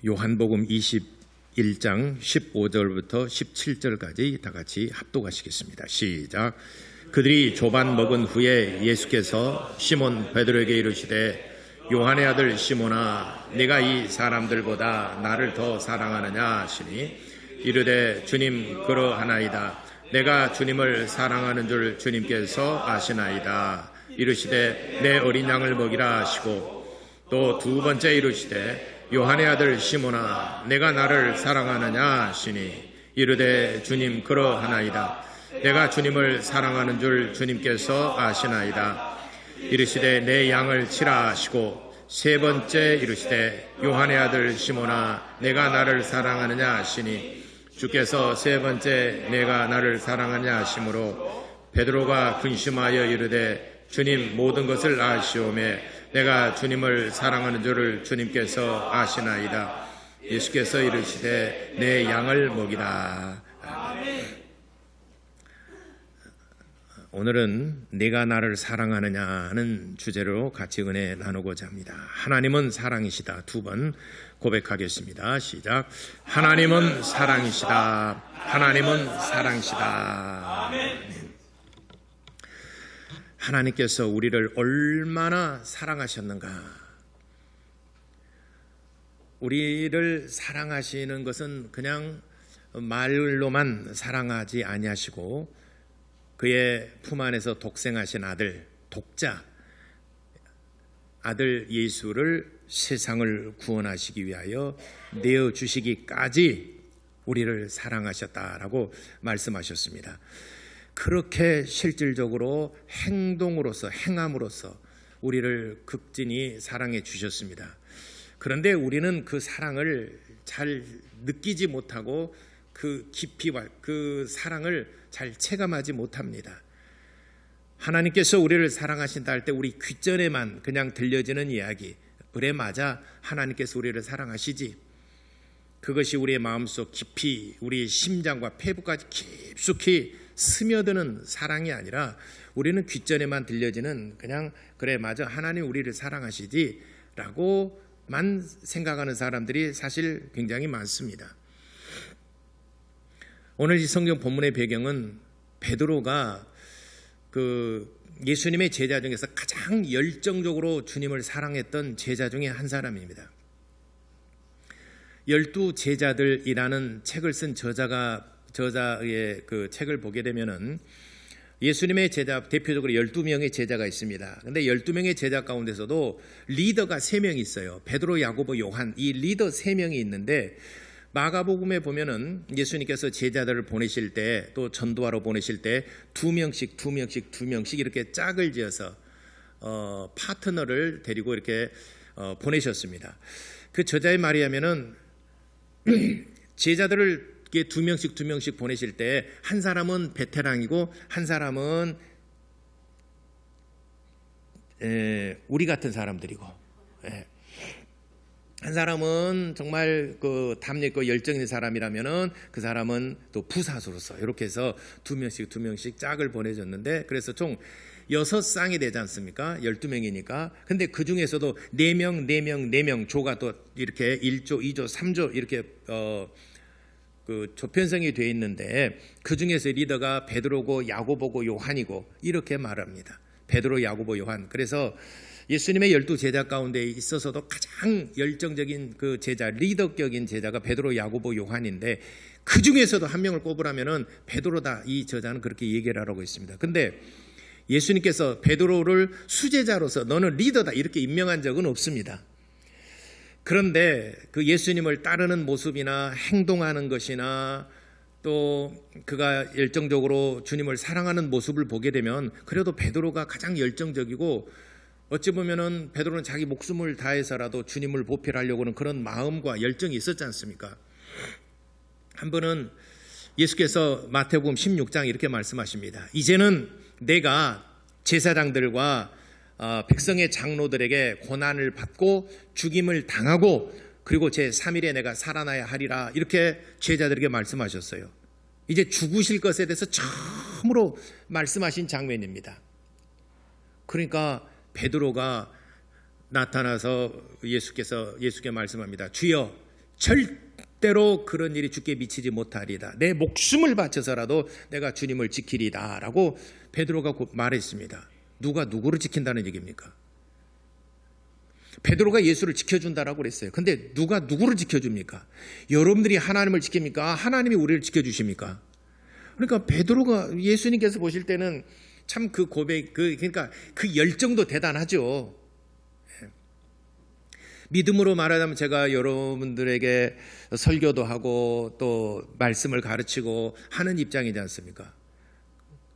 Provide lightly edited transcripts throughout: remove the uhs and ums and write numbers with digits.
요한복음 21장 15절부터 17절까지 다 같이 합독하시겠습니다. 시작. 그들이 조반 먹은 후에 예수께서 시몬 베드로에게 이르시되 요한의 아들 시몬아 네가 이 사람들보다 나를 더 사랑하느냐 하시니 이르되 주님 그러하나이다. 내가 주님을 사랑하는 줄 주님께서 아시나이다. 이르시되 내 어린 양을 먹이라 하시고 또 두 번째 이르시되 요한의 아들 시몬아 내가 나를 사랑하느냐 하시니 이르되 주님 그러하나이다. 내가 주님을 사랑하는 줄 주님께서 아시나이다. 이르시되 내 양을 치라 하시고 세 번째 이르시되 요한의 아들 시몬아 내가 나를 사랑하느냐 하시니 주께서 세 번째 내가 나를 사랑하느냐 하시므로 베드로가 근심하여 이르되 주님 모든 것을 아시오매 내가 주님을 사랑하는 줄을 주님께서 아시나이다. 예수께서 이르시되 내 양을 먹이라. 오늘은 내가 나를 사랑하느냐 하는 주제로 같이 은혜 나누고자 합니다. 하나님은 사랑이시다. 두 번 고백하겠습니다. 시작. 하나님은 사랑이시다. 하나님은 사랑이시다. 아멘. 하나님께서 우리를 얼마나 사랑하셨는가. 우리를 사랑하시는 것은 그냥 말로만 사랑하지 아니하시고 그의 품 안에서 독생하신 아들, 독자, 아들 예수를 세상을 구원하시기 위하여 내어주시기까지 우리를 사랑하셨다라고 말씀하셨습니다. 그렇게 실질적으로 행동으로서 행함으로써 우리를 극진히 사랑해 주셨습니다. 그런데 우리는 그 사랑을 잘 느끼지 못하고 그 깊이와 그 사랑을 잘 체감하지 못합니다. 하나님께서 우리를 사랑하신다 할 때 우리 귓전에만 그냥 들려지는 이야기, 그래 맞아 하나님께서 우리를 사랑하시지, 그것이 우리의 마음속 깊이 우리 심장과 폐부까지 깊숙이 스며드는 사랑이 아니라 우리는 귓전에만 들려지는 그냥 그래 맞아 하나님 우리를 사랑하시지 라고만 생각하는 사람들이 사실 굉장히 많습니다. 오늘 이 성경 본문의 배경은 베드로가 그 예수님의 제자 중에서 가장 열정적으로 주님을 사랑했던 제자 중에 한 사람입니다. 12 제자들이라는 책을 쓴 저자의 그 책을 보게 되면은 예수님의 제자, 대표적으로 12명의 제자가 있습니다. 그런데 12명의 제자 가운데서도 리더가 3명이 있어요. 베드로, 야고보, 요한, 이 리더 3명이 있는데 마가복음에 보면은 예수님께서 제자들을 보내실 때 또 전도하러 보내실 때 2명씩 이렇게 짝을 지어서 파트너를 데리고 이렇게 보내셨습니다. 그 저자의 말이 하면은 제자들을 2명씩 보내실 때 한 사람은 베테랑이고 한 사람은 우리 같은 사람들이고, 한 사람은 정말 그 담력 있고 열정 있는 사람이라면은 그 사람은 또 부사수로서 이렇게 해서 2명씩 짝을 보내줬는데, 그래서 총 6쌍이 되지 않습니까? 12명이니까. 근데 그 중에서도 4명 조가 또 이렇게 1조, 2조, 3조 이렇게 그 조편성이 되어 있는데 그 중에서 리더가 베드로고 야고보고 요한이고 이렇게 말합니다. 베드로, 야고보, 요한. 그래서 예수님의 12 제자 가운데 있어서도 가장 열정적인 그 제자, 리더격인 제자가 베드로, 야고보, 요한인데 그 중에서도 한 명을 꼽으라면은 베드로다. 이 저자는 그렇게 얘기를 하고 있습니다. 근데 예수님께서 베드로를 수제자로서 너는 리더다 이렇게 임명한 적은 없습니다. 그런데 그 예수님을 따르는 모습이나 행동하는 것이나 또 그가 열정적으로 주님을 사랑하는 모습을 보게 되면 그래도 베드로가 가장 열정적이고 어찌 보면은 베드로는 자기 목숨을 다해서라도 주님을 보필하려고 하는 그런 마음과 열정이 있었지 않습니까? 한 번은 예수께서 마태복음 16장 이렇게 말씀하십니다. 이제는 내가 제사장들과 백성의 장로들에게 고난을 받고 죽임을 당하고 그리고 제3일에 내가 살아나야 하리라 이렇게 제자들에게 말씀하셨어요. 이제 죽으실 것에 대해서 처음으로 말씀하신 장면입니다. 그러니까 베드로가 나타나서 예수께 말씀합니다. 주여 절대로 그런 일이 주께 미치지 못하리다. 내 목숨을 바쳐서라도 내가 주님을 지키리다 라고 베드로가 말했습니다. 누가 누구를 지킨다는 얘기입니까? 베드로가 예수를 지켜준다라고 그랬어요. 근데 누가 누구를 지켜줍니까? 여러분들이 하나님을 지킵니까? 하나님이 우리를 지켜주십니까? 그러니까 베드로가 예수님께서 보실 때는 참 그 고백, 그러니까 그 열정도 대단하죠. 믿음으로 말하자면 제가 여러분들에게 설교도 하고 또 말씀을 가르치고 하는 입장이지 않습니까?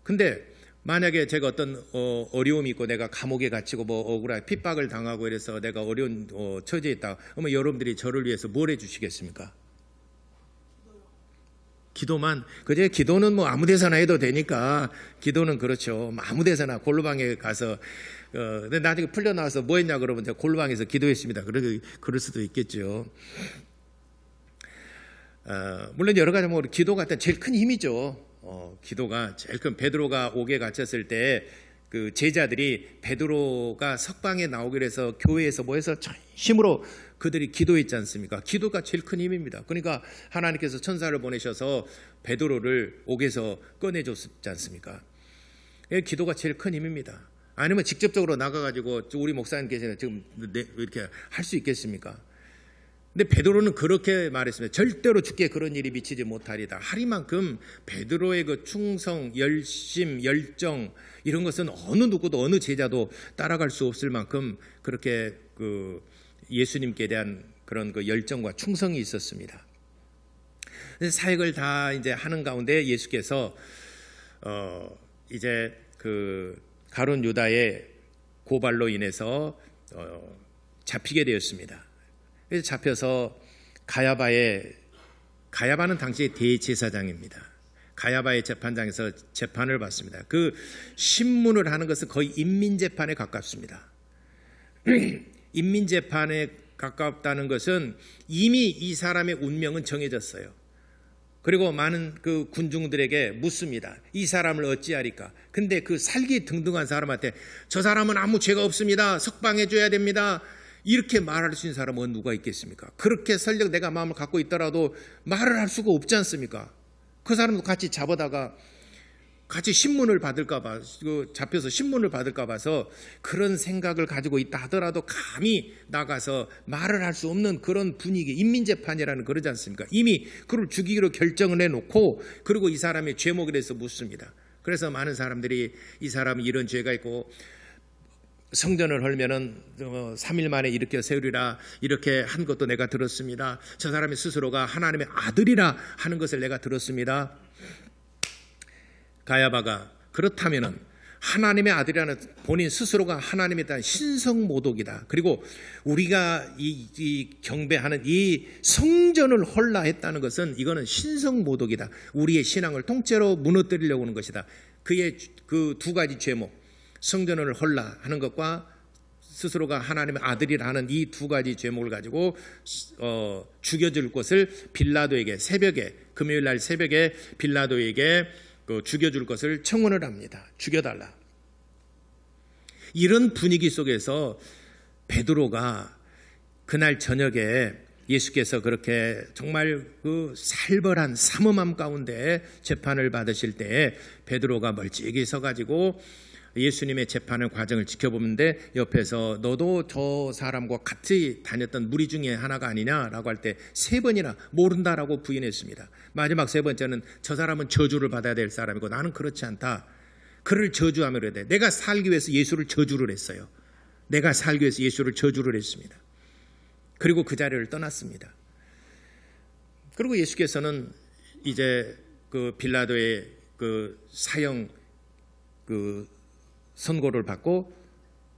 근데 만약에 제가 어떤 어려움이 있고 내가 감옥에 갇히고 뭐 억울하게 핍박을 당하고 이래서 내가 어려운 처지에 있다. 그러면 여러분들이 저를 위해서 뭘 해주시겠습니까? 기도만. 그제 기도는 뭐 아무 데서나 해도 되니까 기도는 그렇죠. 아무 데서나 골방에 가서 근데 나중에 풀려나와서 뭐 했냐 그러면 제가 골방에서 기도했습니다. 그럴 수도 있겠죠. 물론 여러 가지 뭐 기도 같은 제일 큰 힘이죠. 기도가 제일 큰. 베드로가 옥에 갇혔을 때 그 제자들이 베드로가 석방에 나오기로 해서 교회에서 모여서 전심으로 그들이 기도했지 않습니까? 기도가 제일 큰 힘입니다. 그러니까 하나님께서 천사를 보내셔서 베드로를 옥에서 꺼내줬지 않습니까? 기도가 제일 큰 힘입니다. 아니면 직접적으로 나가가지고 우리 목사님 계시는 지금 이렇게 할 수 있겠습니까? 근데 베드로는 그렇게 말했습니다. 절대로 주께 그런 일이 미치지 못하리다. 하리만큼 베드로의 그 충성, 열심, 열정 이런 것은 어느 누구도 어느 제자도 따라갈 수 없을 만큼 그렇게 그 예수님께 대한 그런 그 열정과 충성이 있었습니다. 사역을 다 이제 하는 가운데 예수께서 이제 그 가룟 유다의 고발로 인해서 잡히게 되었습니다. 그래서 잡혀서 가야바는 당시의 대제사장입니다. 가야바의 재판장에서 재판을 받습니다. 그 신문을 하는 것은 거의 인민재판에 가깝습니다. 인민재판에 가깝다는 것은 이미 이 사람의 운명은 정해졌어요. 그리고 많은 그 군중들에게 묻습니다. 이 사람을 어찌하리까? 근데 그 살기 등등한 사람한테 저 사람은 아무 죄가 없습니다. 석방해 줘야 됩니다. 이렇게 말할 수 있는 사람은 누가 있겠습니까? 그렇게 설령 내가 마음을 갖고 있더라도 말을 할 수가 없지 않습니까? 그 사람도 같이 잡아다가 같이 신문을 받을까 봐, 잡혀서 신문을 받을까 봐서 그런 생각을 가지고 있다 하더라도 감히 나가서 말을 할 수 없는 그런 분위기, 인민재판이라는 그러지 않습니까? 이미 그를 죽이기로 결정을 해놓고 그리고 이 사람의 죄목에 대해서 묻습니다. 그래서 많은 사람들이 이 사람이 이런 죄가 있고 성전을 헐면은 3일 만에 일으켜 세우리라 이렇게 한 것도 내가 들었습니다. 저 사람이 스스로가 하나님의 아들이라 하는 것을 내가 들었습니다. 가야바가 그렇다면은 하나님의 아들이라는 본인 스스로가 하나님에 대한 신성모독이다. 그리고 우리가 이 경배하는 이 성전을 헐라 했다는 것은 이거는 신성모독이다. 우리의 신앙을 통째로 무너뜨리려고 하는 것이다. 그의 그 두 가지 죄목, 성전을 헐라 하는 것과 스스로가 하나님의 아들이라 하는 이 두 가지 죄목을 가지고 죽여줄 것을 빌라도에게 금요일 날 새벽에 빌라도에게 죽여줄 것을 청원을 합니다. 죽여달라. 이런 분위기 속에서 베드로가 그날 저녁에 예수께서 그렇게 정말 그 살벌한 삼엄함 가운데 재판을 받으실 때에 베드로가 멀찍이 서가지고 예수님의 재판의 과정을 지켜보는데 옆에서 너도 저 사람과 같이 다녔던 무리 중에 하나가 아니냐라고 할 때 3번이나 모른다라고 부인했습니다. 마지막 3번째는 저 사람은 저주를 받아야 될 사람이고 나는 그렇지 않다. 그를 저주하며 그래야 돼. 내가 살기 위해서 예수를 저주를 했어요. 내가 살기 위해서 예수를 저주를 했습니다. 그리고 그 자리를 떠났습니다. 그리고 예수께서는 이제 그 빌라도의 그 사형 선고를 받고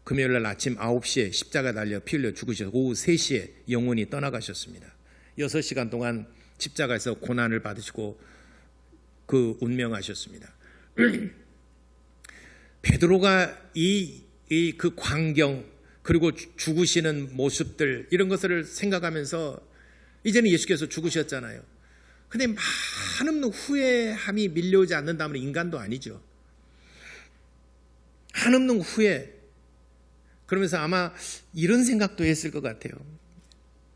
금요일날 아침 9시에 십자가 달려 피 흘려 죽으셔서 오후 3시에 영원히 떠나가셨습니다. 6시간 동안 십자가에서 고난을 받으시고 그 운명하셨습니다. 베드로가 그 광경 그리고 죽으시는 모습들 이런 것을 생각하면서 이제는 예수께서 죽으셨잖아요. 근데 많은 후회함이 밀려오지 않는다면 인간도 아니죠. 한없는 후회. 그러면서 아마 이런 생각도 했을 것 같아요.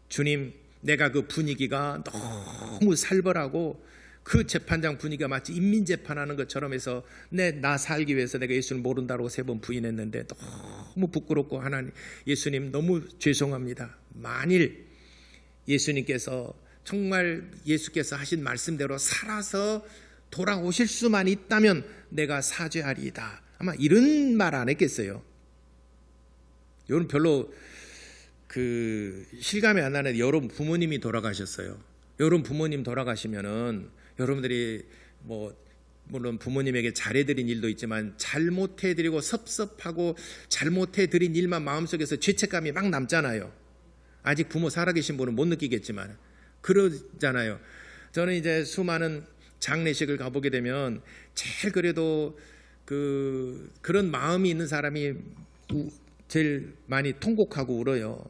주님, 내가 그 분위기가 너무 살벌하고 그 재판장 분위기가 마치 인민재판하는 것처럼 해서 나 살기 위해서 내가 예수를 모른다고 3번 부인했는데 너무 부끄럽고 하나님 예수님 너무 죄송합니다. 만일 예수님께서 정말 예수께서 하신 말씀대로 살아서 돌아오실 수만 있다면 내가 사죄하리이다. 아마 이런 말 안 했겠어요. 여러분 별로 실감이 안 나는데 여러분 부모님이 돌아가셨어요. 여러분 부모님 돌아가시면은 여러분들이 물론 부모님에게 잘해드린 일도 있지만 잘못해드리고 섭섭하고 잘못해드린 일만 마음속에서 죄책감이 막 남잖아요. 아직 부모 살아계신 분은 못 느끼겠지만 그러잖아요. 저는 이제 수많은 장례식을 가보게 되면 제일 그래도 그런 마음이 있는 사람이 제일 많이 통곡하고 울어요.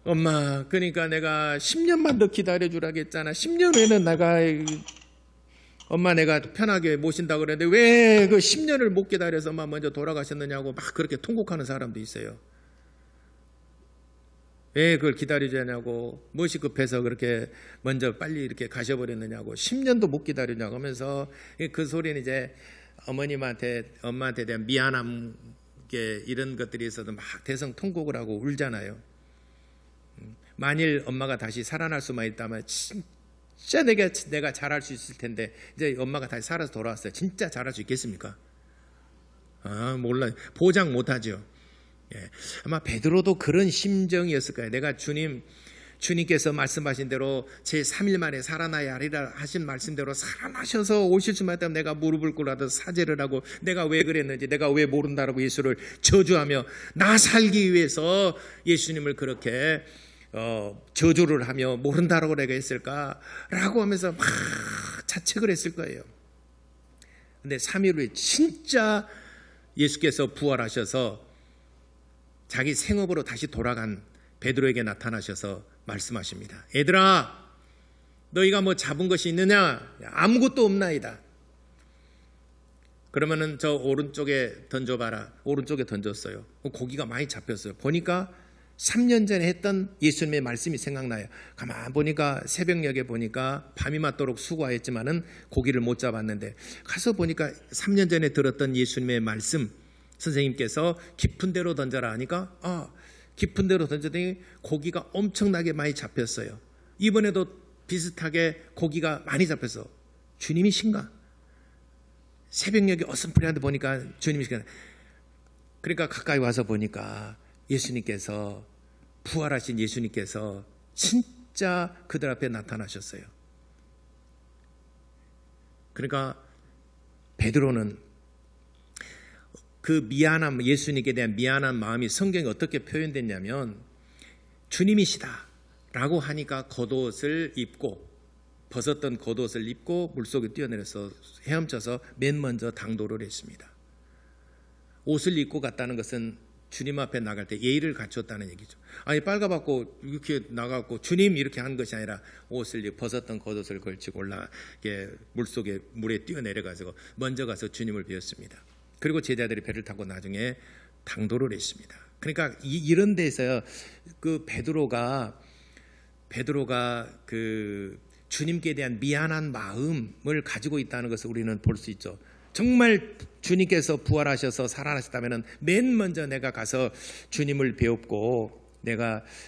엄마, 그러니까 내가 10년만 더 기다려주라고 했잖아. 10년 후에는 내가 편하게 모신다고 그랬는데 왜 그 10년을 못 기다려서 엄마 먼저 돌아가셨느냐고 막 그렇게 통곡하는 사람도 있어요. 왜 그걸 기다리자냐고, 무엇이 급해서 그렇게 먼저 빨리 이렇게 가셔버렸느냐고, 10년도 못 기다리냐고 하면서 그 소리는 이제 엄마한테 대한 미안함, 이런 것들이 있어도 막 대성통곡을 하고 울잖아요. 만일 엄마가 다시 살아날 수만 있다면 진짜 내가 잘할 수 있을 텐데 이제 엄마가 다시 살아서 돌아왔어요. 진짜 잘할 수 있겠습니까? 몰라요. 보장 못하죠. 예. 아마 베드로도 그런 심정이었을 거예요. 내가 주님께서 말씀하신 대로 제 3일 만에 살아나야 하리라 하신 말씀대로 살아나셔서 오실 수만 있다면 내가 무릎을 꿇어도 사죄를 하고 내가 왜 그랬는지, 내가 왜 모른다라고 예수를 저주하며 나 살기 위해서 예수님을 그렇게 저주를 하며 모른다라고 내가 했을까라고 하면서 막 자책을 했을 거예요. 근데 3일 후에 진짜 예수께서 부활하셔서 자기 생업으로 다시 돌아간 베드로에게 나타나셔서 말씀하십니다. 얘들아, 너희가 잡은 것이 있느냐? 아무것도 없나이다. 그러면은 저 오른쪽에 던져봐라. 오른쪽에 던졌어요. 고기가 많이 잡혔어요. 보니까 3년 전에 했던 예수님의 말씀이 생각나요. 가만 보니까 새벽녘에 보니까 밤이 맞도록 수고하였지만은 고기를 못 잡았는데 가서 보니까 3년 전에 들었던 예수님의 말씀, 선생님께서 깊은 데로 던져라 하니까 깊은 데로 던졌더니 고기가 엄청나게 많이 잡혔어요. 이번에도 비슷하게 고기가 많이 잡혔어. 주님이신가? 새벽녘에 어슴푸레한데 보니까 주님이신가? 그러니까 가까이 와서 보니까 예수님께서, 부활하신 예수님께서 진짜 그들 앞에 나타나셨어요. 그러니까 베드로는 그 미안함, 예수님께 대한 미안한 마음이 성경에 어떻게 표현됐냐면 주님이시다 라고 하니까 겉옷을 입고, 벗었던 겉옷을 입고 물속에 뛰어내려서 헤엄쳐서 맨 먼저 당도를 했습니다. 옷을 입고 갔다는 것은 주님 앞에 나갈 때 예의를 갖췄다는 얘기죠. 아니 빨가벗고 이렇게 나가고 주님 이렇게 한 것이 아니라 옷을 벗었던 겉옷을 걸치고 물에 뛰어내려가지고 먼저 가서 주님을 뵈었습니다. 그리고 제자들이 배를 타고 나중에 당도를 했습니다. 그러니까 이런 데서 그 베드로가 그 주님께 대한 미안한 마음을 가지고 있다는 것을 우리는 볼 수 있죠. 정말 주님께서 부활하셔서 살아나셨다면 맨 먼저 내가 가서 주님을 배웁고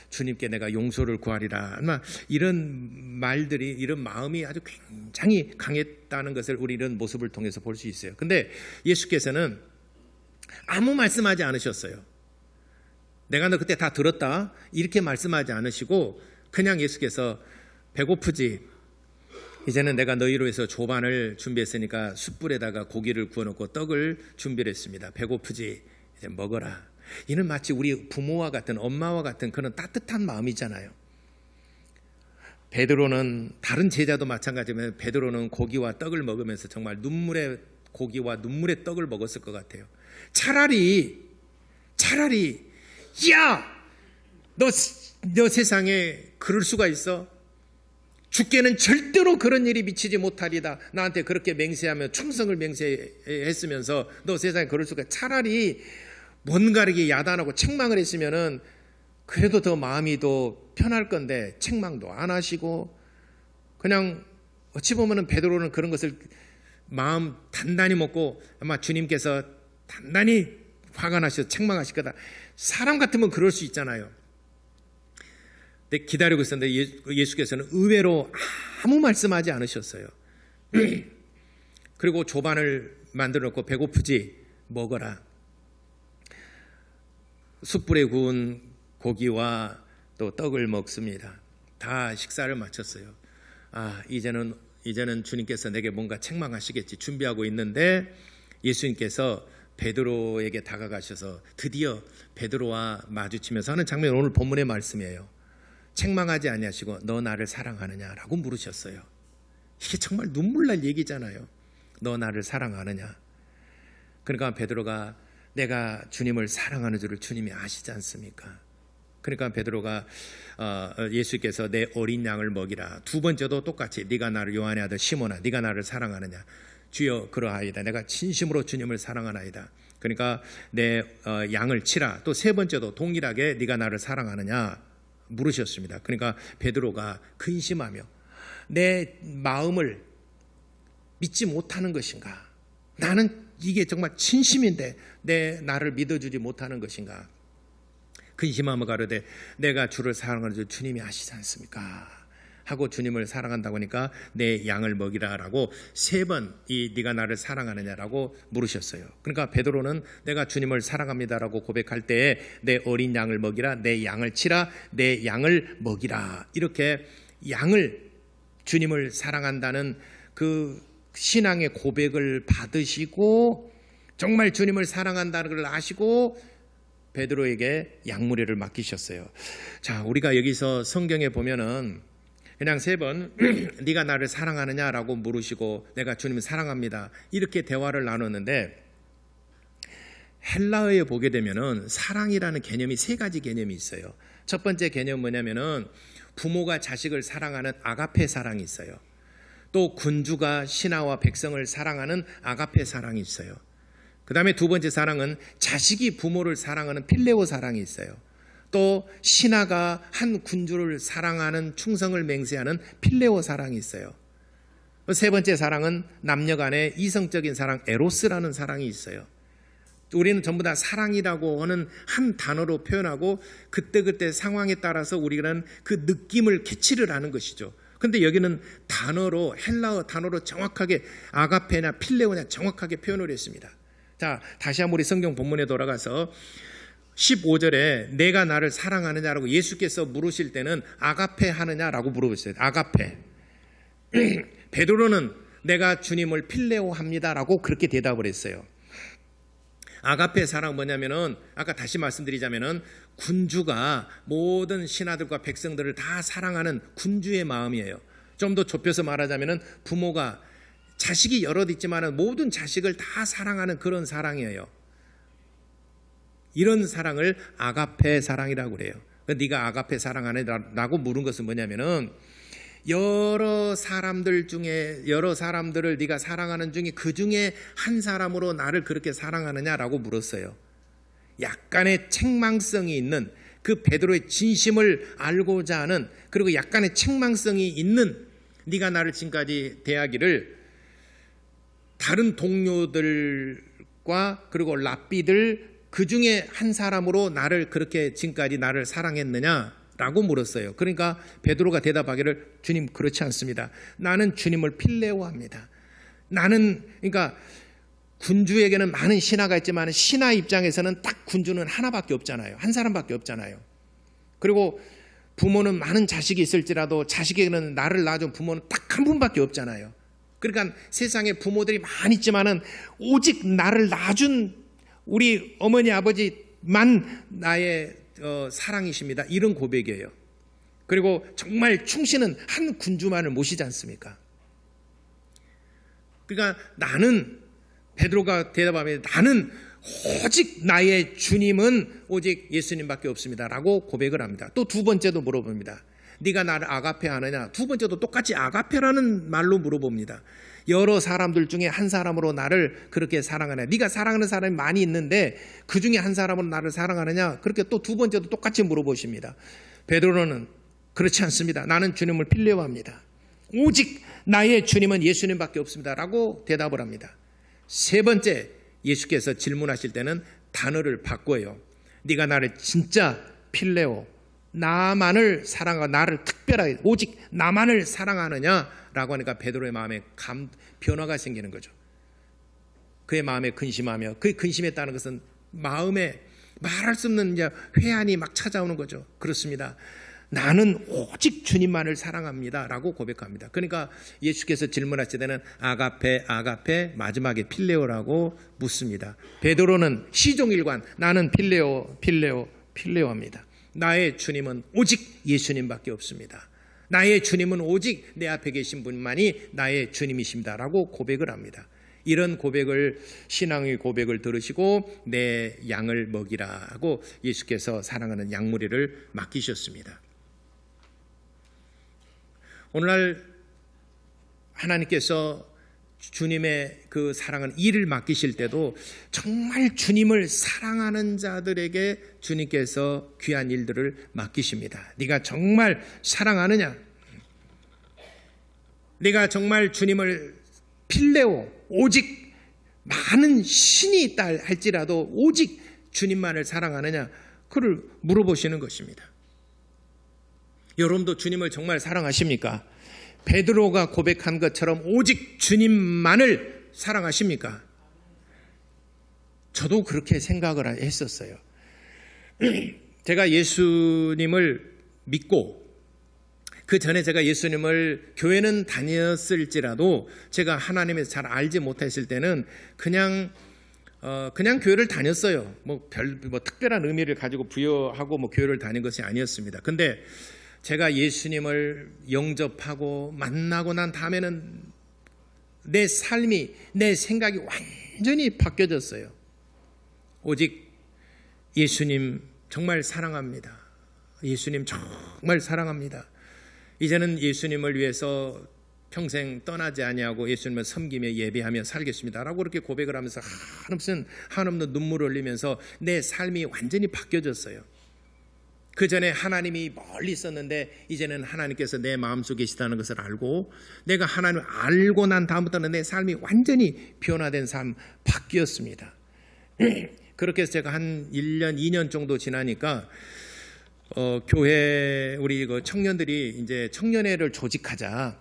주님께 내가 용서를 구하리라. 아마 이런 말들이, 이런 마음이 아주 굉장히 강했다는 것을 우리 이런 모습을 통해서 볼 수 있어요. 근데 예수께서는 아무 말씀하지 않으셨어요. 내가 너 그때 다 들었다 이렇게 말씀하지 않으시고 그냥 예수께서 배고프지? 이제는 내가 너희로 해서 조반을 준비했으니까 숯불에다가 고기를 구워놓고 떡을 준비를 했습니다. 배고프지? 이제 먹어라. 이는 마치 우리 부모와 같은, 엄마와 같은 그런 따뜻한 마음이잖아요. 베드로는, 다른 제자도 마찬가지지만 베드로는 고기와 떡을 먹으면서 정말 눈물의 고기와 눈물의 떡을 먹었을 것 같아요. 차라리 야! 너 세상에 그럴 수가 있어? 주께는 절대로 그런 일이 미치지 못하리다. 나한테 그렇게 맹세하며 충성을 맹세했으면서 너 세상에 그럴 수가, 차라리 뭔가 이렇게 야단하고 책망을 했으면은 그래도 더 마음이 더 편할 건데 책망도 안 하시고 그냥 어찌 보면은 베드로는 그런 것을 마음 단단히 먹고 아마 주님께서 단단히 화가 나셔서 책망하실 거다. 사람 같으면 그럴 수 있잖아요. 근데 기다리고 있었는데 예수께서는 의외로 아무 말씀하지 않으셨어요. 그리고 조반을 만들어 놓고 배고프지? 먹어라. 숯불에 구운 고기와 또 떡을 먹습니다. 다 식사를 마쳤어요. 이제는 주님께서 내게 뭔가 책망하시겠지 준비하고 있는데 예수님께서 베드로에게 다가가셔서 드디어 베드로와 마주치면서 하는 장면이 오늘 본문의 말씀이에요. 책망하지 아니하시고 너 나를 사랑하느냐라고 물으셨어요. 이게 정말 눈물 날 얘기잖아요. 너 나를 사랑하느냐. 그러니까 베드로가 내가 주님을 사랑하는 줄을 주님이 아시지 않습니까? 그러니까 베드로가 예수께서 내 어린 양을 먹이라. 두 번째도 똑같이 네가 나를 요한의 아들 시몬아 네가 나를 사랑하느냐. 주여 그러하이다. 내가 진심으로 주님을 사랑하나이다. 그러니까 내 양을 치라. 또 세 번째도 동일하게 네가 나를 사랑하느냐 물으셨습니다. 그러니까 베드로가 근심하며 내 마음을 믿지 못하는 것인가? 나는 이게 정말 진심인데 나를 믿어주지 못하는 것인가? 근심하며 가로되 내가 주를 사랑하는 줄 주님이 아시지 않습니까? 하고 주님을 사랑한다고 하니까 내 양을 먹이라라고 세 번 네가 나를 사랑하느냐라고 물으셨어요. 그러니까 베드로는 내가 주님을 사랑합니다라고 고백할 때에 내 어린 양을 먹이라, 내 양을 치라, 내 양을 먹이라 이렇게 양을 주님을 사랑한다는 그 신앙의 고백을 받으시고 정말 주님을 사랑한다는 걸 아시고 베드로에게 양무리를 맡기셨어요. 자, 우리가 여기서 성경에 보면은 그냥 세 번 네가 나를 사랑하느냐라고 물으시고 내가 주님을 사랑합니다 이렇게 대화를 나눴는데 헬라어에 보게 되면은 사랑이라는 개념이 세 가지 개념이 있어요. 첫 번째 개념은 뭐냐면은 부모가 자식을 사랑하는 아가페 사랑이 있어요. 또 군주가 신하와 백성을 사랑하는 아가페 사랑이 있어요. 그 다음에 두 번째 사랑은 자식이 부모를 사랑하는 필레오 사랑이 있어요. 또 신하가 한 군주를 사랑하는 충성을 맹세하는 필레오 사랑이 있어요. 세 번째 사랑은 남녀 간의 이성적인 사랑 에로스라는 사랑이 있어요. 우리는 전부 다 사랑이라고 하는 한 단어로 표현하고 그때그때 상황에 따라서 우리는 그 느낌을 캐치를 하는 것이죠. 근데 여기는 단어로 헬라어 단어로 정확하게 아가페나 필레오냐 정확하게 표현을 했습니다. 자, 다시 한번 우리 성경 본문에 돌아가서 15절에 내가 나를 사랑하느냐라고 예수께서 물으실 때는 아가페 하느냐라고 물어보셨어요. 아가페. 베드로는 내가 주님을 필레오 합니다라고 그렇게 대답을 했어요. 아가페 사랑 뭐냐면은 아까 다시 말씀드리자면은 군주가 모든 신하들과 백성들을 다 사랑하는 군주의 마음이에요. 좀 더 좁혀서 말하자면은 부모가 자식이 여럿 있지만은 모든 자식을 다 사랑하는 그런 사랑이에요. 이런 사랑을 아가페 사랑이라고 그래요. 네가 아가페 사랑하느냐라고 물은 것은 뭐냐면은 여러 사람들을 네가 사랑하는 중에 그 중에 한 사람으로 나를 그렇게 사랑하느냐라고 물었어요. 약간의 책망성이 있는 그 베드로의 진심을 알고자 하는 그리고 약간의 책망성이 있는 네가 나를 지금까지 대하기를 다른 동료들과 그리고 랍비들 그 중에 한 사람으로 나를 그렇게 지금까지 나를 사랑했느냐라고 물었어요. 그러니까 베드로가 대답하기를 주님 그렇지 않습니다. 나는 주님을 필레오합니다. 그러니까 군주에게는 많은 신하가 있지만 신하 입장에서는 딱 군주는 하나밖에 없잖아요. 한 사람밖에 없잖아요. 그리고 부모는 많은 자식이 있을지라도 자식에게는 나를 낳아준 부모는 딱 한 분밖에 없잖아요. 그러니까 세상에 부모들이 많이 있지만은 오직 나를 낳아준 우리 어머니 아버지만 나의 사랑이십니다. 이런 고백이에요. 그리고 정말 충신은 한 군주만을 모시지 않습니까? 그러니까 베드로가 대답하면 나는 오직 나의 주님은 오직 예수님밖에 없습니다 라고 고백을 합니다. 또 두 번째도 물어봅니다. 네가 나를 아가페 하느냐? 두 번째도 똑같이 아가페라는 말로 물어봅니다. 여러 사람들 중에 한 사람으로 나를 그렇게 사랑하느냐? 네가 사랑하는 사람이 많이 있는데 그 중에 한 사람으로 나를 사랑하느냐? 그렇게 또 두 번째도 똑같이 물어보십니다. 베드로는 그렇지 않습니다. 나는 주님을 필레오합니다. 오직 나의 주님은 예수님밖에 없습니다. 라고 대답을 합니다. 세 번째, 예수께서 질문하실 때는 단어를 바꿔요. 네가 나를 진짜 필레오, 나만을 사랑하고 나를 특별하게 오직 나만을 사랑하느냐라고 하니까 베드로의 마음에 변화가 생기는 거죠. 그의 마음에 근심하며, 그 근심했다는 것은 마음에 말할 수 없는 이제 회한이 막 찾아오는 거죠. 그렇습니다. 나는 오직 주님만을 사랑합니다 라고 고백합니다. 그러니까 예수께서 질문하실 때는 아가페 아가페, 마지막에 필레오라고 묻습니다. 베드로는 시종일관 나는 필레오합니다. 나의 주님은 오직 예수님밖에 없습니다. 나의 주님은 오직 내 앞에 계신 분만이 나의 주님이십니다 라고 고백을 합니다. 이런 고백을, 신앙의 고백을 들으시고 내 양을 먹이라 하고 예수께서 사랑하는 양무리를 맡기셨습니다. 오늘날 하나님께서 주님의 그 사랑은 일을 맡기실 때도 정말 주님을 사랑하는 자들에게 주님께서 귀한 일들을 맡기십니다. 네가 정말 사랑하느냐? 네가 정말 주님을 필레오, 오직 많은 신이 있다 할지라도 오직 주님만을 사랑하느냐? 그를 물어보시는 것입니다. 여러분도 주님을 정말 사랑하십니까? 베드로가 고백한 것처럼 오직 주님만을 사랑하십니까? 저도 그렇게 생각을 했었어요. 제가 예수님을 믿고 그 전에 제가 예수님을 교회는 다녔을지라도 제가 하나님에서 잘 알지 못했을 때는 그냥 교회를 다녔어요. 뭐 특별한 의미를 가지고 부여하고 교회를 다닌 것이 아니었습니다. 근데 제가 예수님을 영접하고 만나고 난 다음에는 내 삶이, 내 생각이 완전히 바뀌어졌어요. 오직 예수님 정말 사랑합니다. 예수님 정말 사랑합니다. 이제는 예수님을 위해서 평생 떠나지 아니하고 예수님을 섬기며 예배하며 살겠습니다 라고 그렇게 고백을 하면서 한없는 눈물을 흘리면서 내 삶이 완전히 바뀌어졌어요. 그 전에 하나님이 멀리 있었는데 이제는 하나님께서 내 마음속에 계시다는 것을 알고 내가 하나님을 알고 난 다음부터는 내 삶이 완전히 변화된 삶 바뀌었습니다. 그렇게 해서 제가 한 1년, 2년 정도 지나니까 교회 우리 청년들이 이제 청년회를 조직하자,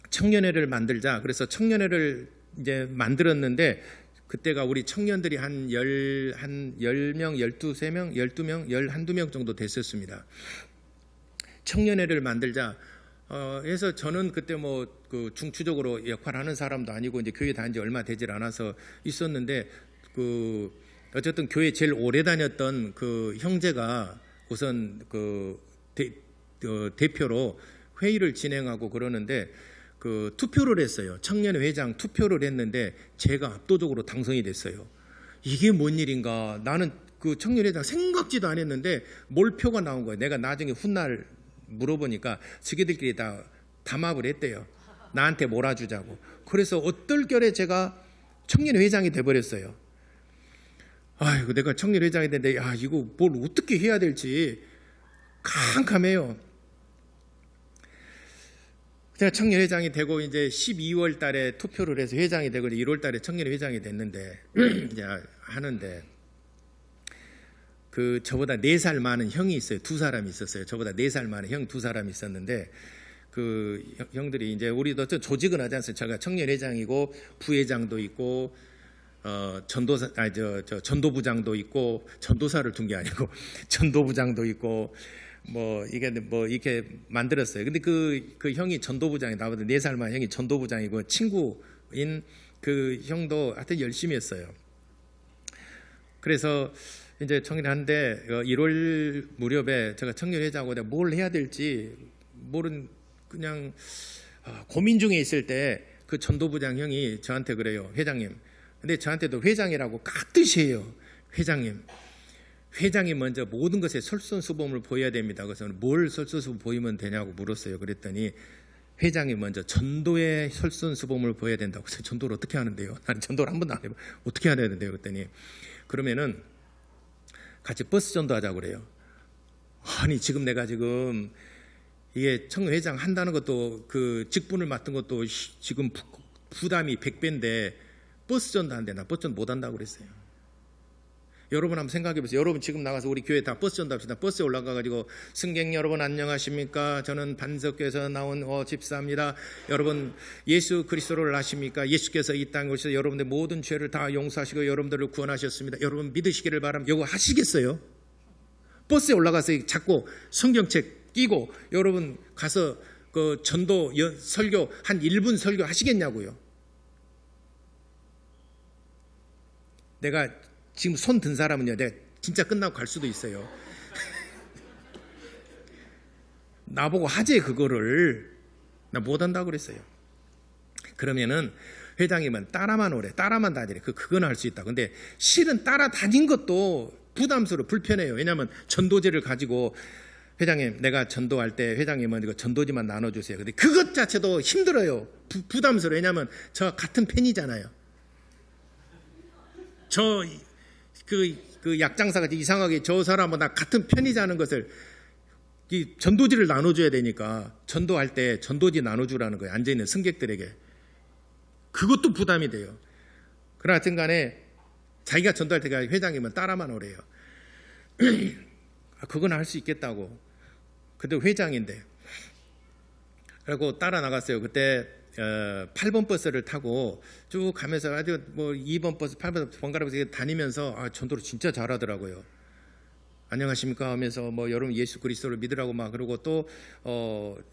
청년회를 만들자. 그래서 청년회를 이제 만들었는데 그때가 우리 청년들이 한 10명, 12명, 12명, 12명 정도 됐었습니다. 청년회를 만들자 해서 저는 그때 그 중추적으로 역할하는 사람도 아니고 이제 교회 다닌 지 얼마 되질 않아서 있었는데 어쨌든 교회 제일 오래 다녔던 그 형제가 우선 대표로 회의를 진행하고 그러는데 투표를 했어요. 청년회장 투표를 했는데 제가 압도적으로 당선이 됐어요. 이게 뭔 일인가? 나는 그 청년회장 생각지도 않았는데 몰표가 나온 거예요. 내가 나중에 훗날 물어보니까 지게들끼리 다 담합을 했대요. 나한테 몰아주자고. 그래서 어떨결에 제가 청년회장이 돼버렸어요. 아이고, 내가 청년회장이 됐는데 이거 뭘 어떻게 해야 될지 캄캄해요. 제가 청년회장이 되고 이제 12월 달에 투표를 해서 회장이 되고 1월 달에 청년회장이 됐는데 이제 하는데 저보다 4살 많은 형이 있어요. 2사람이 있었어요. 저보다 4살 많은 형 2사람이 있었는데 그 형들이 이제 우리도 조직은 하지 않습니까? 제가 청년회장이고 부회장도 있고 전도부장도 있고, 전도사를 둔 게 아니고 전도부장도 있고 이렇게 만들었어요. 근데 그 형이 전도부장이 나보다 4살만 형이 전도부장이고 친구인 그 형도 하여튼 열심히 했어요. 그래서 이제 청년한데 1월 무렵에 제가 청년회장하고 내가 뭘 해야 될지 그냥 고민 중에 있을 때 그 전도부장 형이 저한테 그래요. 회장님. 근데 저한테도 회장이라고 깍듯이 해요. 회장님. 회장이 먼저 모든 것에 솔선수범을 보여야 됩니다. 그래서 뭘 솔선수범 보이면 되냐고 물었어요. 그랬더니 회장이 먼저 전도에 솔선수범을 보여야 된다고. 그래서 전도를 어떻게 하는데요? 나는 전도를 한 번도 안 해봐. 어떻게 해야 되는데요? 그랬더니 그러면은 같이 버스 전도하자고 그래요. 아니 지금 내가 지금 이게 청회장 한다는 것도 그 직분을 맡은 것도 지금 부담이 100배인데 버스 전도 안 돼. 나 버스 전도 못 한다고 그랬어요. 여러분 한번 생각해 보세요. 여러분 지금 나가서 우리 교회 다 버스 전도합시다. 버스에 올라가가지고 승객 여러분 안녕하십니까? 저는 반석교에서 나온 집사입니다. 여러분 예수 그리스도를 아십니까? 예수께서 이 땅에 오셔서 여러분의 모든 죄를 다 용서하시고 여러분들을 구원하셨습니다. 여러분 믿으시기를 바랍니다. 이거 하시겠어요? 버스에 올라가서 자꾸 성경책 끼고 여러분 가서 그 전도 설교 한 1분 설교 하시겠냐고요? 내가 지금 손 든 사람은요, 내가 진짜 끝나고 갈 수도 있어요. 나보고 하재 그거를 나 못한다고 그랬어요. 그러면은 회장님은 따라만 오래, 따라만 다니래. 그건 할 수 있다. 근데 실은 따라다닌 것도 부담스러워, 불편해요. 왜냐하면 전도지를 가지고 회장님, 내가 전도할 때 회장님은 이거 전도지만 나눠주세요. 근데 그것 자체도 힘들어요. 부담스러워. 왜냐하면 저 같은 팬이잖아요. 그 약장사가 이상하게 저 사람은 나 같은 편이자는 것을 이 전도지를 나눠줘야 되니까 전도할 때 전도지 나눠주라는 거예요. 앉아있는 승객들에게. 그것도 부담이 돼요. 그러나 하여튼 간에 자기가 전도할 때가 회장이면 따라만 오래요. 그건 할 수 있겠다고. 근데 회장인데. 그리고 따라 나갔어요. 그때 8번 버스를 타고 쭉 가면서 아주 뭐 2번 버스, 8번 번갈아 다니면서 전도를 진짜 잘하더라고요. 안녕하십니까 하면서 뭐 여러분 예수 그리스도를 믿으라고 막 그러고 또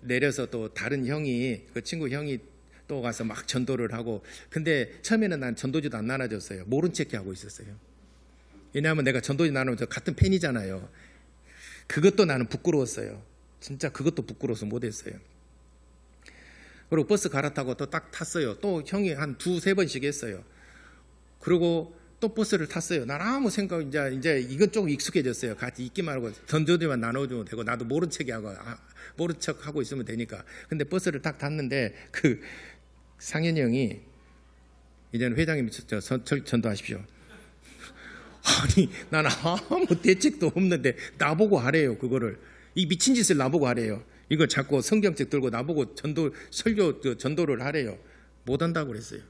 내려서 또 다른 형이 그 친구 형이 또 가서 막 전도를 하고. 근데 처음에는 난 전도지도 안 나눠줬어요. 모른 척 하고 있었어요. 왜냐하면 내가 전도지 나누면 같은 팬이잖아요. 그것도 나는 부끄러웠어요. 진짜 그것도 부끄러워서 못했어요. 그리고 버스 갈아타고 또 딱 탔어요. 또 형이 한 2-3번씩 했어요. 그리고 또 버스를 탔어요. 난 아무 생각, 이제 이건 조금 익숙해졌어요. 같이 있기만 하고 전도지만 나눠주면 되고 나도 모른 척 하고 있으면 되니까. 근데 버스를 딱 탔는데 그 상현이 형이 이제는 회장님 전도하십시오. 아니 난 아무 대책도 없는데 나보고 하래요. 그거를 이 미친 짓을 나보고 하래요. 이거 자꾸 성경책 들고 나보고 전도를 하래요. 못한다고 그랬어요.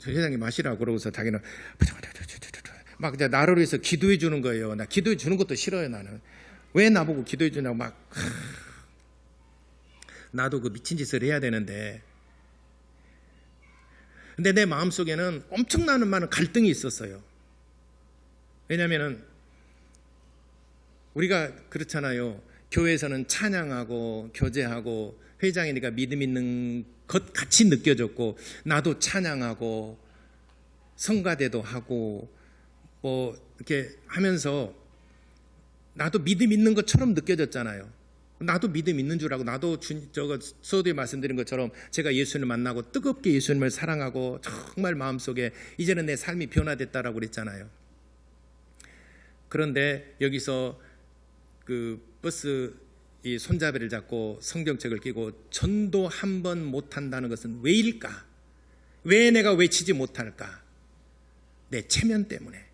회장님 마시라고 그러고서 자기는 막 이제 나를 위해서 기도해 주는 거예요. 나 기도해 주는 것도 싫어요. 나는 왜 나보고 기도해 주냐고 막. 나도 그 미친 짓을 해야 되는데. 근데 내 마음속에는 엄청나는 많은 갈등이 있었어요. 왜냐하면 우리가 그렇잖아요. 교회에서는 찬양하고 교제하고 회장이니까 믿음 있는 것 같이 느껴졌고, 나도 찬양하고 성가대도 하고 뭐 이렇게 하면서 나도 믿음 있는 것처럼 느껴졌잖아요. 나도 믿음 있는 줄 알고, 나도 서두에 말씀드린 것처럼 제가 예수님을 만나고 뜨겁게 예수님을 사랑하고 정말 마음속에 이제는 내 삶이 변화됐다라고 그랬잖아요. 그런데 여기서 그 버스 이 손잡이를 잡고 성경책을 끼고 전도 한 번 못한다는 것은 왜일까? 왜 내가 외치지 못할까? 내 체면 때문에.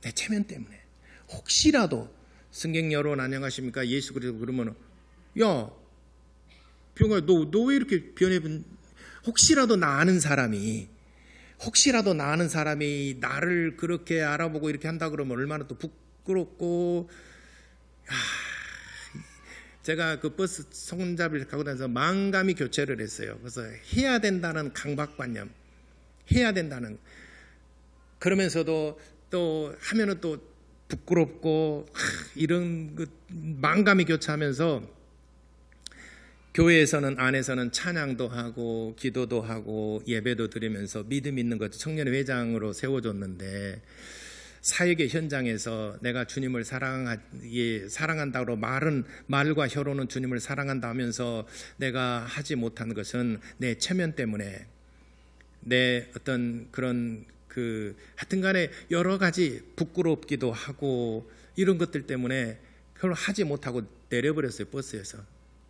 내 체면 때문에. 혹시라도 승객 여러분 안녕하십니까? 예수 그리스도 그러면 야 병아 너 왜 이렇게 변해본? 혹시라도 나 아는 사람이 나를 그렇게 알아보고 이렇게 한다 그러면 얼마나 또 부끄럽고. 제가 그 버스 손잡이를 갖고 다녀서 망감이 교체를 했어요. 그래서 해야 된다는 강박관념, 해야 된다는. 그러면서도 또 하면은 또 부끄럽고 이런 그 망감이 교차하면서 교회에서는 안에서는 찬양도 하고 기도도 하고 예배도 드리면서 믿음 있는 것 청년회 회장으로 세워줬는데, 사역의 현장에서 내가 주님을 사랑한다고 말과 혀로는 주님을 사랑한다 하면서 내가 하지 못한 것은 내 체면 때문에, 내 어떤 그런 하여튼간에 여러 가지 부끄럽기도 하고 이런 것들 때문에 결국 하지 못하고 내려버렸어요. 버스에서.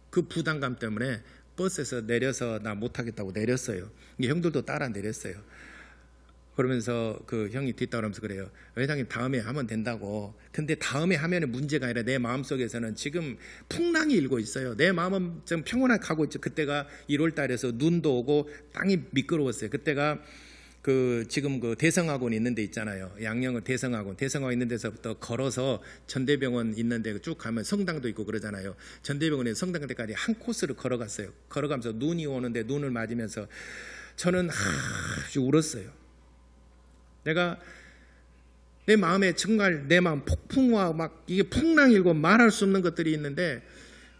그 부담감 때문에 버스에서 내려서 나 못하겠다고 내렸어요. 형들도 따라 내렸어요. 그러면서 그 형이 뒤따라오면서 그래요. 회장님 다음에 하면 된다고. 근데 다음에 하면 문제가 아니라 내 마음속에서는 지금 풍랑이 일고 있어요. 내 마음은 좀 평온하게 가고 있죠. 그때가 1월 달에서 눈도 오고 땅이 미끄러웠어요. 그때가 지금 대성학원 있는 데 있잖아요. 양양은 대성학원 있는 데서부터 걸어서 전대병원 있는 데 쭉 가면 성당도 있고 그러잖아요. 전대병원에 성당까지 한 코스를 걸어갔어요. 걸어가면서 눈이 오는데 눈을 맞으면서 저는 아주 울었어요. 내가 내 마음에 정말 내 마음 폭풍과 막 이게 풍랑이고 말할 수 없는 것들이 있는데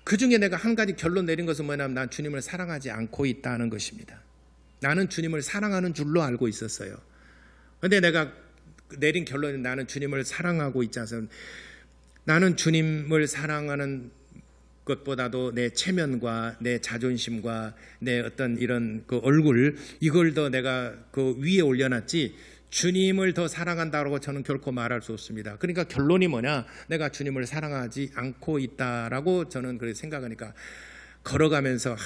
그 중에 내가 한 가지 결론 내린 것은 뭐냐면 난 주님을 사랑하지 않고 있다는 것입니다. 나는 주님을 사랑하는 줄로 알고 있었어요. 그런데 내가 내린 결론은 나는 주님을 사랑하고 있지 않습니다. 나는 주님을 사랑하는 것보다도 내 체면과 내 자존심과 내 어떤 이런 얼굴 이걸 더 내가 위에 올려놨지 주님을 더 사랑한다고 저는 결코 말할 수 없습니다. 그러니까 결론이 뭐냐? 내가 주님을 사랑하지 않고 있다라고 저는 그렇게 생각하니까 걸어가면서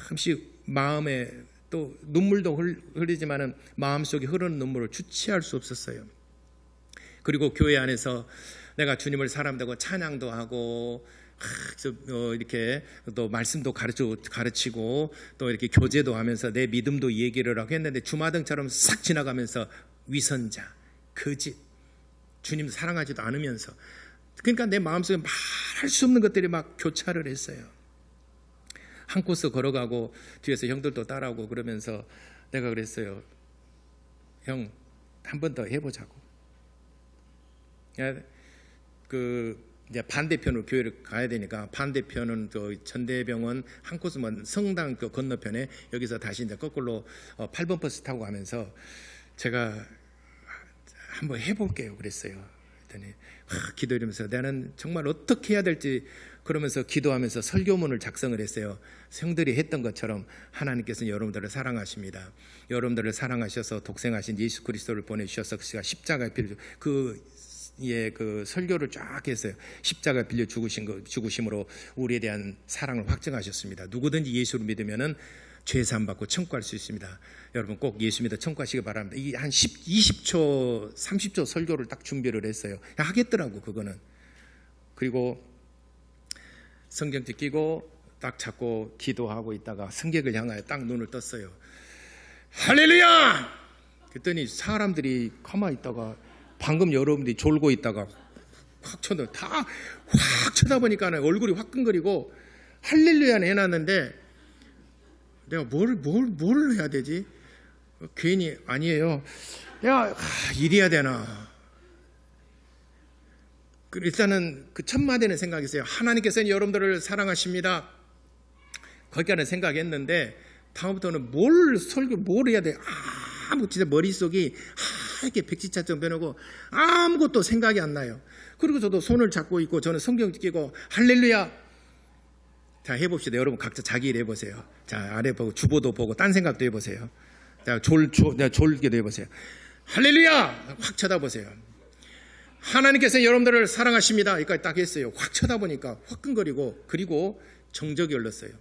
한씩 마음에 또 눈물도 흘리지만은 마음속에 흐르는 눈물을 주체할 수 없었어요. 그리고 교회 안에서 내가 주님을 사랑한다고 찬양도 하고 이렇게 또 말씀도 가르치고 또 이렇게 교제도 하면서 내 믿음도 얘기를 하고 했는데 주마등처럼 싹 지나가면서 위선자, 거짓, 주님 사랑하지도 않으면서 그러니까 내 마음속에 말할 수 없는 것들이 막 교차를 했어요. 한 코스 걸어가고 뒤에서 형들도 따라오고 그러면서 내가 그랬어요. 형, 한 번 더 해보자고. 이제 반대편으로 교회를 가야 되니까 반대편은 전대병원 한 코스면 성당 건너편에 여기서 다시 이제 거꾸로 8번 버스 타고 가면서 제가 한번 해볼게요. 그랬어요. 그랬더니 기도하면서 나는 정말 어떻게 해야 될지 그러면서 기도하면서 설교문을 작성을 했어요. 형들이 했던 것처럼 하나님께서는 여러분들을 사랑하십니다. 여러분들을 사랑하셔서 독생하신 예수 그리스도를 보내주셔서 그가 십자가에 빌려 그 설교를 쫙 했어요. 십자가 빌려 죽으심으로 우리에 대한 사랑을 확증하셨습니다. 누구든지 예수를 믿으면은 죄 사함 받고 천국할 수 있습니다. 여러분 꼭 예수 믿어 천국하시기 바랍니다. 이게 한 20초, 30초 설교를 딱 준비를 했어요. 하겠더라고 그거는. 그리고 성경책 끼고 딱 잡고 기도하고 있다가 승객을 향하여 딱 눈을 떴어요. 할렐루야! 그랬더니 사람들이 가만히 있다가 방금 여러분들이 졸고 있다가 확 쳐다보니까 얼굴이 화끈거리고 할렐루야는 해놨는데 내가 뭘 해야 되지? 괜히 아니에요. 이래야 되나? 일단은 그 첫 마디는 생각했어요. 하나님께서는 여러분들을 사랑하십니다. 거기까지는 생각했는데 다음부터는 뭘 해야 돼? 진짜 머릿속이 하얗게 백지차처럼 변하고 아무것도 생각이 안 나요. 그리고 저도 손을 잡고 있고 저는 성경 끼고 할렐루야. 자, 해봅시다. 여러분 각자 자기 일 해보세요. 자, 아래 보고 주보도 보고 딴 생각도 해보세요. 자, 졸기도 해보세요. 할렐루야! 확 쳐다보세요. 하나님께서 여러분들을 사랑하십니다. 여기까지 딱 했어요. 확 쳐다보니까 화끈거리고 그리고 정적이 흘렀어요.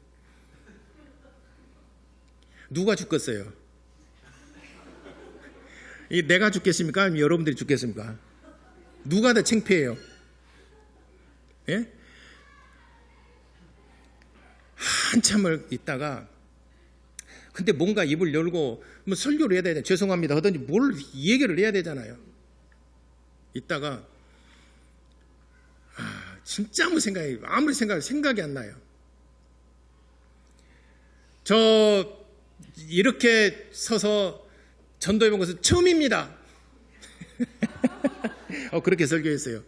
누가 죽겠어요? 내가 죽겠습니까? 아니면 여러분들이 죽겠습니까? 누가 더 창피해요? 예? 한참을 있다가 근데 뭔가 입을 열고 뭐 설교를 해야 되잖아요. 죄송합니다 하더니 뭘 얘기를 해야 되잖아요. 있다가 진짜 아무리 생각이 안 나요. 저 이렇게 서서 전도해 본 것은 처음입니다. 그렇게 설교했어요.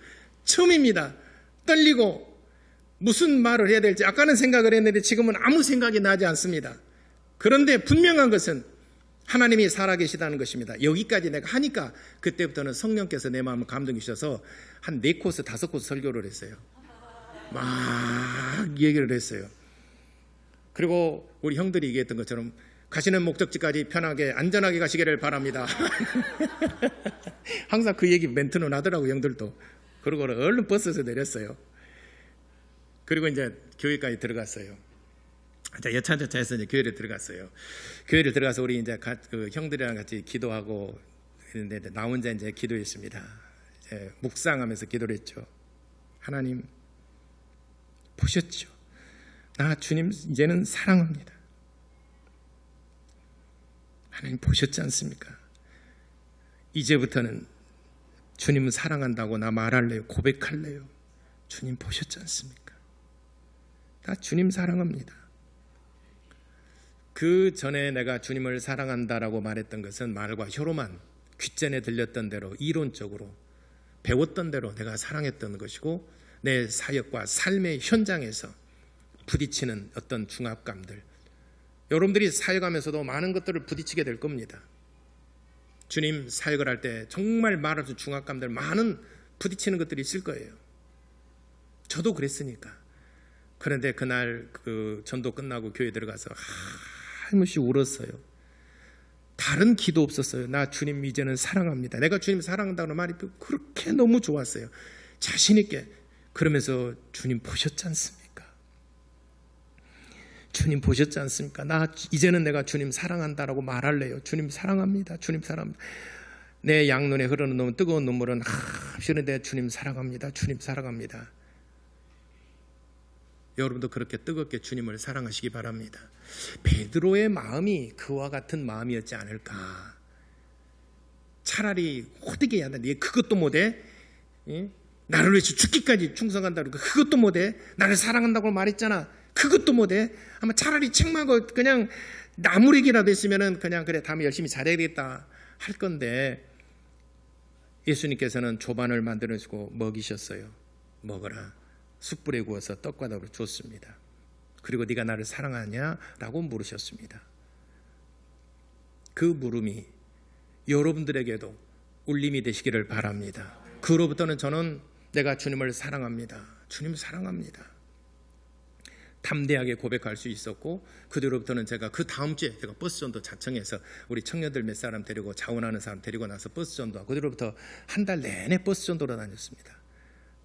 처음입니다. 떨리고 무슨 말을 해야 될지 아까는 생각을 했는데 지금은 아무 생각이 나지 않습니다. 그런데 분명한 것은 하나님이 살아계시다는 것입니다. 여기까지 내가 하니까 그때부터는 성령께서 내 마음을 감동해 주셔서 한 4코스 5코스 설교를 했어요. 막 얘기를 했어요. 그리고 우리 형들이 얘기했던 것처럼 가시는 목적지까지 편하게 안전하게 가시기를 바랍니다. 항상 그 얘기 멘트는 하더라고요. 형들도. 그러고 얼른 버스에서 내렸어요. 그리고 이제 교회까지 들어갔어요. 여차저차해서 이제 교회를 들어갔어요. 교회를 들어가서 우리 이제 그 형들이랑 같이 기도하고 있는데 나 혼자 이제 기도했습니다. 이제 묵상하면서 기도를 했죠. 하나님 보셨죠? 나 주님 이제는 사랑합니다. 하나님 보셨지 않습니까? 이제부터는 주님은 사랑한다고 나 말할래요. 고백할래요. 주님 보셨지 않습니까? 나 주님 사랑합니다. 그 전에 내가 주님을 사랑한다라고 말했던 것은 말과 혀로만 귓전에 들렸던 대로 이론적으로 배웠던 대로 내가 사랑했던 것이고 내 사역과 삶의 현장에서 부딪히는 어떤 중압감들, 여러분들이 사역하면서도 많은 것들을 부딪히게 될 겁니다. 주님 사역을 할 때 정말 말할 수 중압감들 많은 부딪히는 것들이 있을 거예요. 저도 그랬으니까. 그런데 그날 그 전도 끝나고 교회 들어가서 한없이 울었어요. 다른 기도 없었어요. 나 주님 이제는 사랑합니다. 내가 주님 사랑한다는 말이 그렇게 너무 좋았어요. 자신 있게. 그러면서 주님 보셨지 않습니까? 주님 보셨지 않습니까? 나 이제는 내가 주님 사랑한다라고 말할래요. 주님 사랑합니다. 주님 사랑합니다. 내 양눈에 흐르는 뜨거운 눈물은 시는데 주님 사랑합니다. 주님 사랑합니다. 여러분도 그렇게 뜨겁게 주님을 사랑하시기 바랍니다. 베드로의 마음이 그와 같은 마음이었지 않을까. 차라리 호되게 해야 돼. 그것도 못해? 나를 위해서 죽기까지 충성한다고 그것도 못해? 나를 사랑한다고 말했잖아. 그것도 못해? 아마 차라리 책망하고 그냥 나무래기라도 했으면은 그냥 그래 다음에 열심히 잘해야겠다 할 건데 예수님께서는 조반을 만들어주고 먹이셨어요. 먹어라. 숯불에 구워서 떡과 밥을 줬습니다. 그리고 네가 나를 사랑하냐라고 물으셨습니다. 그 물음이 여러분들에게도 울림이 되시기를 바랍니다. 그로부터는 저는 내가 주님을 사랑합니다. 주님 사랑합니다. 담대하게 고백할 수 있었고 그 뒤로부터는 제가 그 다음 주에 제가 버스 전도 자청해서 우리 청년들 몇 사람 데리고 자원하는 사람 데리고 나서 버스 전도하고 그 뒤로부터 한 달 내내 버스 전도로 다녔습니다.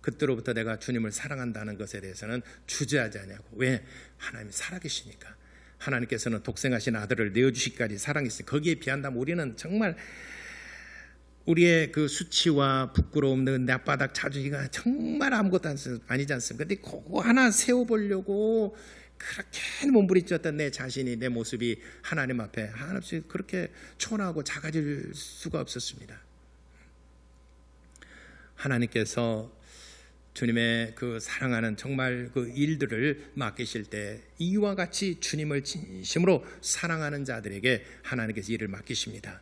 그때로부터 내가 주님을 사랑한다는 것에 대해서는 주저하지 않냐고. 왜? 하나님이 살아계시니까. 하나님께서는 독생하신 아들을 내어주시기까지 사랑했으니 거기에 비한다면 우리는 정말 우리의 그 수치와 부끄러움, 낯바닥 자주기가 정말 아무것도 아니지 않습니까? 근데 그거 하나 세워보려고 그렇게 몸부림쳤던 내 자신이, 내 모습이 하나님 앞에 한없이 그렇게 초라하고 작아질 수가 없었습니다. 하나님께서 주님의 그 사랑하는 정말 그 일들을 맡기실 때 이와 같이 주님을 진심으로 사랑하는 자들에게 하나님께서 일을 맡기십니다.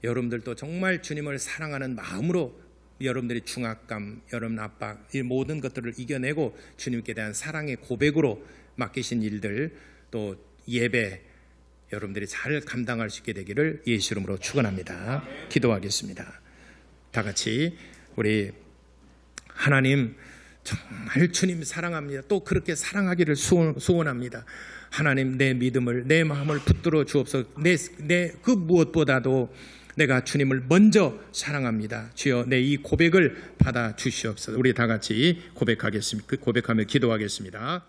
여러분들도 정말 주님을 사랑하는 마음으로 여러분들이 중압감, 여러분 압박, 이 모든 것들을 이겨내고 주님께 대한 사랑의 고백으로 맡기신 일들 또 예배 여러분들이 잘 감당할 수 있게 되기를 예수 이름으로 축원합니다. 기도하겠습니다. 다 같이 우리 하나님 정말 주님 사랑합니다. 또 그렇게 사랑하기를 소원합니다. 하나님 내 믿음을 내 마음을 붙들어 주옵소서. 내 그 무엇보다도 내가 주님을 먼저 사랑합니다. 주여 내 이 고백을 받아 주시옵소서. 우리 다 같이 고백하겠습니다. 고백하며 기도하겠습니다.